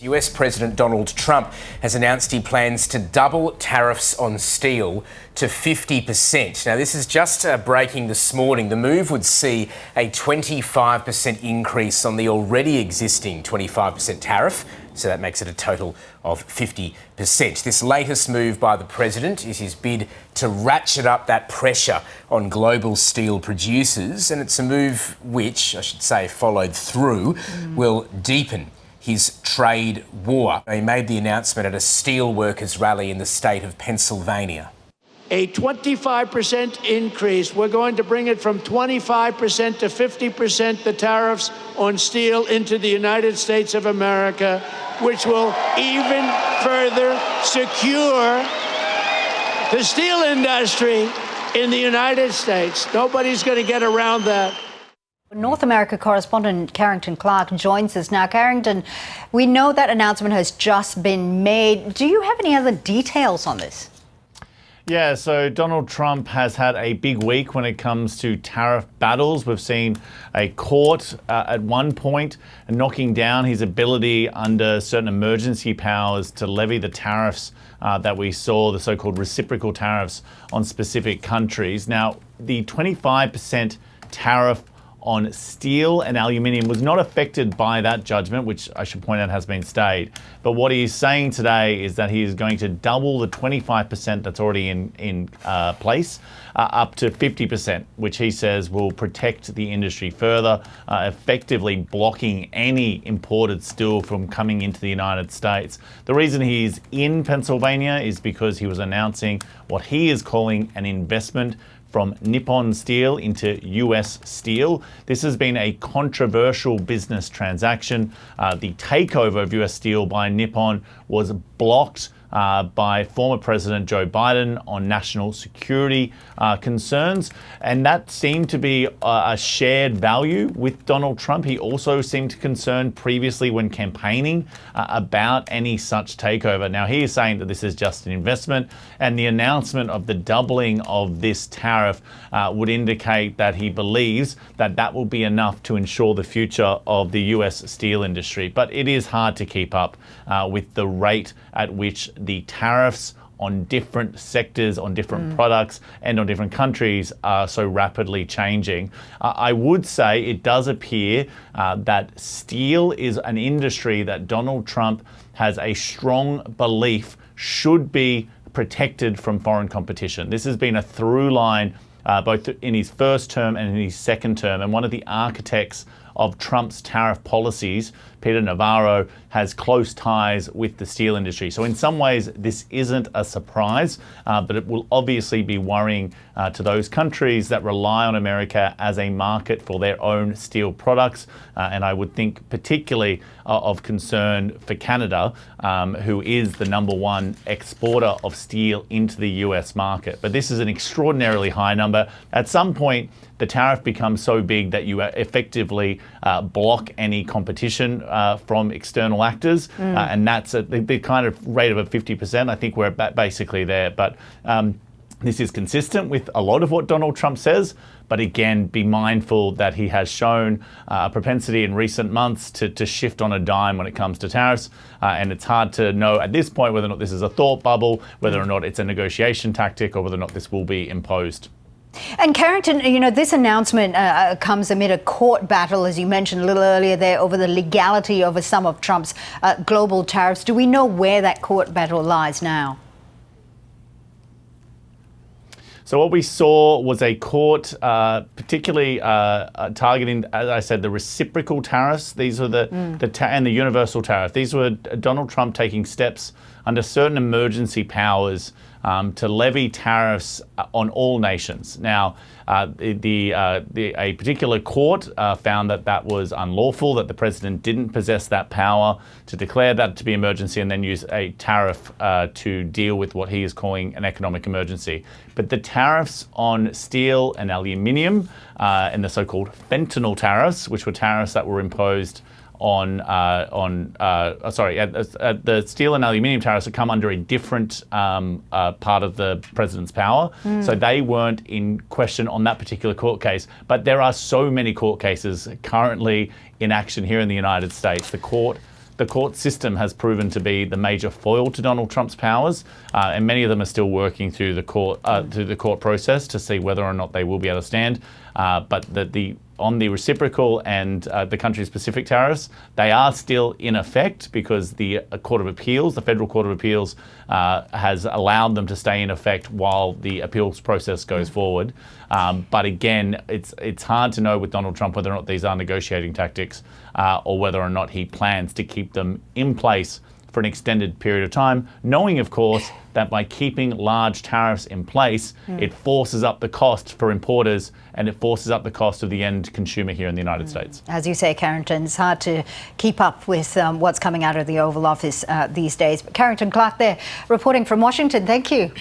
US President Donald Trump has announced he plans to double tariffs on steel to 50%. Now, this is just breaking this morning. The move would see a 25% increase on the already existing 25% tariff, so that makes it a total of 50%. This latest move by the president is his bid to ratchet up that pressure on global steel producers, and it's a move which, I should say, followed through, will deepen his trade war. He made the announcement at a steel workers rally in the state of Pennsylvania. A 25% increase. We're going to bring it from 25% to 50%, the tariffs on steel into the United States of America, which will even further secure the steel industry in the United States. Nobody's going to get around that. North America correspondent Carrington Clark joins us now. Carrington, we know that announcement has just been made. Do you have any other details on this? Yeah, so Donald Trump has had a big week when it comes to tariff battles. We've seen a court at one point knocking down his ability under certain emergency powers to levy the tariffs that we saw, the so-called reciprocal tariffs on specific countries. Now, the 25% tariff on steel and aluminium was not affected by that judgment, which I should point out has been stayed. But what he is saying today is that he is going to double the 25% that's already in place up to 50%, which he says will protect the industry further, effectively blocking any imported steel from coming into the United States. The reason he's in Pennsylvania is because he was announcing what he is calling an investment from Nippon Steel into US Steel. This has been a controversial business transaction. The takeover of US Steel by Nippon was blocked by former President Joe Biden on national security concerns, and that seemed to be a shared value with Donald Trump. He also seemed concerned previously when campaigning about any such takeover. Now, he is saying that this is just an investment, and the announcement of the doubling of this tariff would indicate that he believes that that will be enough to ensure the future of the US steel industry. But it is hard to keep up with the rate at which the tariffs on different sectors, on different products, and on different countries are so rapidly changing. I would say it does appear that steel is an industry that Donald Trump has a strong belief should be protected from foreign competition. This has been a through line both in his first term and in his second term. And one of the architects of Trump's tariff policies, Peter Navarro, has close ties with the steel industry. So in some ways, this isn't a surprise, but it will obviously be worrying to those countries that rely on America as a market for their own steel products. And I would think particularly of concern for Canada, who is the #1 exporter of steel into the US market. But this is an extraordinarily high number. At some point, the tariff becomes so big that you effectively block any competition from external actors. And that's the kind of rate of a 50%. I think we're basically there. But this is consistent with a lot of what Donald Trump says. But again, be mindful that he has shown a propensity in recent months to shift on a dime when it comes to tariffs. And it's hard to know at this point whether or not this is a thought bubble, whether or not it's a negotiation tactic, or whether or not this will be imposed. And Carrington, you know, this announcement comes amid a court battle, as you mentioned a little earlier there, over the legality of some of Trump's global tariffs. Do we know where that court battle lies now? So what we saw was a court particularly targeting, as I said, the reciprocal tariffs. These were and the universal tariff. These were Donald Trump taking steps under certain emergency powers to levy tariffs on all nations. Now, a particular court found that that was unlawful, that the president didn't possess that power to declare that to be emergency and then use a tariff to deal with what he is calling an economic emergency. But the tariffs on steel and aluminium and the so-called fentanyl tariffs, which were tariffs that were imposed the steel and aluminium tariffs have come under a different part of the president's power. So they weren't in question on that particular court case. But there are so many court cases currently in action here in the United States. The court the court system has proven to be the major foil to Donald Trump's powers, and many of them are still working through the court process to see whether or not they will be able to stand. But on the reciprocal and the country-specific tariffs, they are still in effect because the Court of Appeals, the Federal Court of Appeals, has allowed them to stay in effect while the appeals process goes forward. But again, it's hard to know with Donald Trump whether or not these are negotiating tactics or whether or not he plans to keep them in place for an extended period of time, knowing, of course, that by keeping large tariffs in place, it forces up the cost for importers and it forces up the cost of the end consumer here in the United States. As you say, Carrington, it's hard to keep up with what's coming out of the Oval Office these days. But Carrington Clark there, reporting from Washington. Thank you.